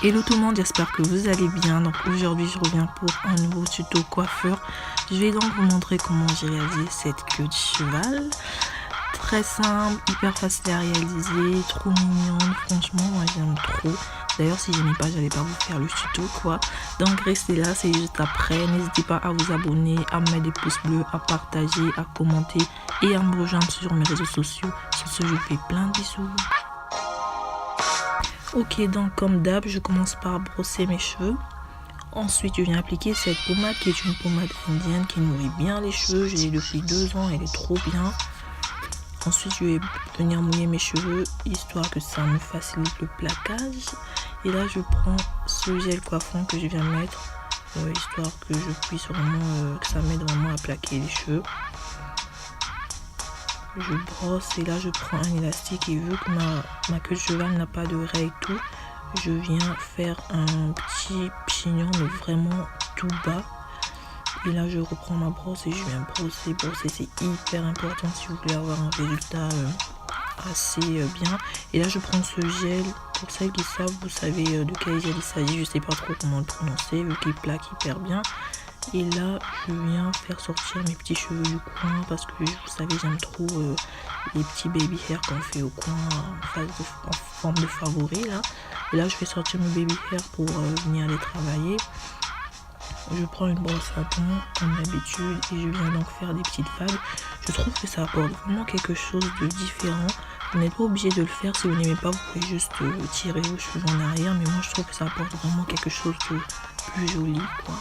Hello tout le monde, j'espère que vous allez bien. Donc aujourd'hui je reviens pour un nouveau tuto coiffure. Je vais donc vous montrer comment j'ai réalisé cette queue de cheval. Très simple, hyper facile à réaliser, trop mignonne, franchement moi j'aime trop. D'ailleurs si je n'aimais pas, j'allais pas vous faire le tuto quoi. Donc restez là, c'est juste après. N'hésitez pas à vous abonner, à me mettre des pouces bleus, à partager, à commenter et à me rejoindre sur mes réseaux sociaux. Sur ce, je vous fais plein de bisous. Ok, donc comme d'hab, je commence par brosser mes cheveux. Ensuite, je viens appliquer cette pommade qui est une pommade indienne qui nourrit bien les cheveux. Je l'ai depuis 2 ans, elle est trop bien. Ensuite, je vais venir mouiller mes cheveux histoire que ça me facilite le plaquage. Et là, je prends ce gel coiffant que je viens mettre histoire que je puisse vraiment, que ça m'aide vraiment à plaquer les cheveux. Je brosse et là je prends un élastique et vu que ma queue de cheval n'a pas de raie et tout, je viens faire un petit chignon mais vraiment tout bas. Et là je reprends ma brosse et je viens brosser, c'est hyper important si vous voulez avoir un résultat assez bien. Et là je prends ce gel, pour celles qui savent, vous savez de quel gel il s'agit, je sais pas trop comment le prononcer vu qu'il plaque hyper bien. Et là je viens faire sortir mes petits cheveux du coin parce que vous savez j'aime trop les petits baby hair qu'on fait au coin en forme de favori là. Et là je vais sortir mes baby hair pour venir les travailler. Je prends une brosse à dents comme d'habitude et je viens donc faire des petites vagues. Je trouve que ça apporte vraiment quelque chose de différent. Vous n'êtes pas obligé de le faire, si vous n'aimez pas vous pouvez juste tirer vos cheveux en arrière, mais moi je trouve que ça apporte vraiment quelque chose de plus joli quoi.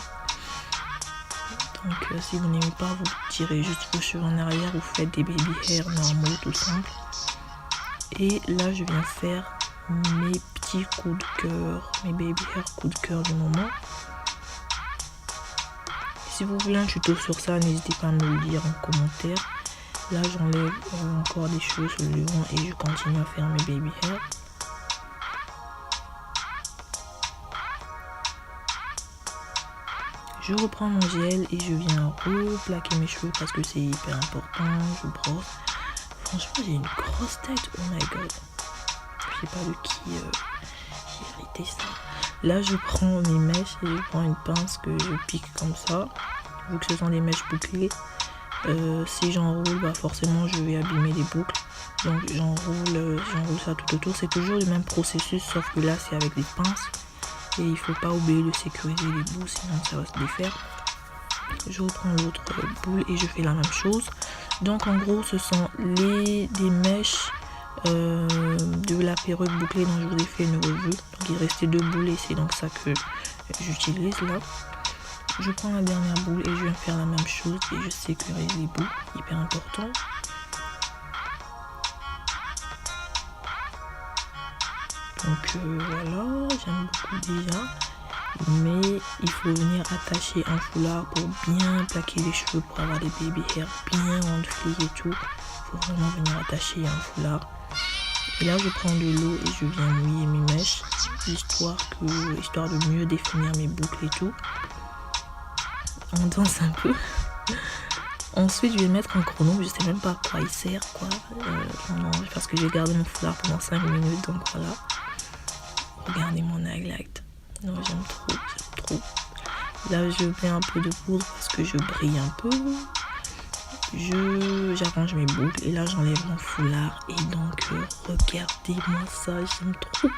Donc si vous n'aimez pas, vous tirez juste vos cheveux en arrière, vous faites des baby hair normaux tout simple. Et là je viens faire mes petits coups de cœur, mes baby hair coups de cœur du moment. Si vous voulez un tuto sur ça, n'hésitez pas à me le dire en commentaire. Là j'enlève encore des cheveux sur le devant et je continue à faire mes baby hair. Je reprends mon gel et je viens replaquer mes cheveux parce que c'est hyper important. Je brosse. Franchement, j'ai une grosse tête. Oh my god. Je sais pas de qui j'ai hérité ça. Là, je prends mes mèches et je prends une pince que je pique comme ça. Vu que ce sont des mèches bouclées, si j'enroule, bah forcément, je vais abîmer les boucles. Donc, j'enroule ça tout autour. C'est toujours le même processus, sauf que là, c'est avec des pinces. Et il faut pas oublier de sécuriser les bouts, sinon ça va se défaire. Je reprends l'autre boule et je fais la même chose. Donc en gros ce sont des mèches de la perruque bouclée dont je vous ai fait une revue. Donc il restait 2 boules et c'est donc ça que j'utilise là. Je prends la dernière boule et je viens faire la même chose et je sécurise les bouts, hyper important. Donc voilà, j'aime beaucoup déjà, mais il faut venir attacher un foulard pour bien plaquer les cheveux, pour avoir des baby hair bien enflés et tout. Il faut vraiment venir attacher un foulard. Et là je prends de l'eau et je viens mouiller mes mèches, histoire de mieux définir mes boucles et tout. On danse un peu. Ensuite, je vais mettre un chrono, je sais même pas à quoi il sert, quoi. Non, parce que j'ai gardé mon foulard pendant 5 minutes, donc voilà. Regardez mon highlight. Non, j'aime trop. Là, je mets un peu de poudre parce que je brille un peu. J'arrange mes boucles et là, j'enlève mon foulard. Et donc, regardez-moi ça, j'aime trop.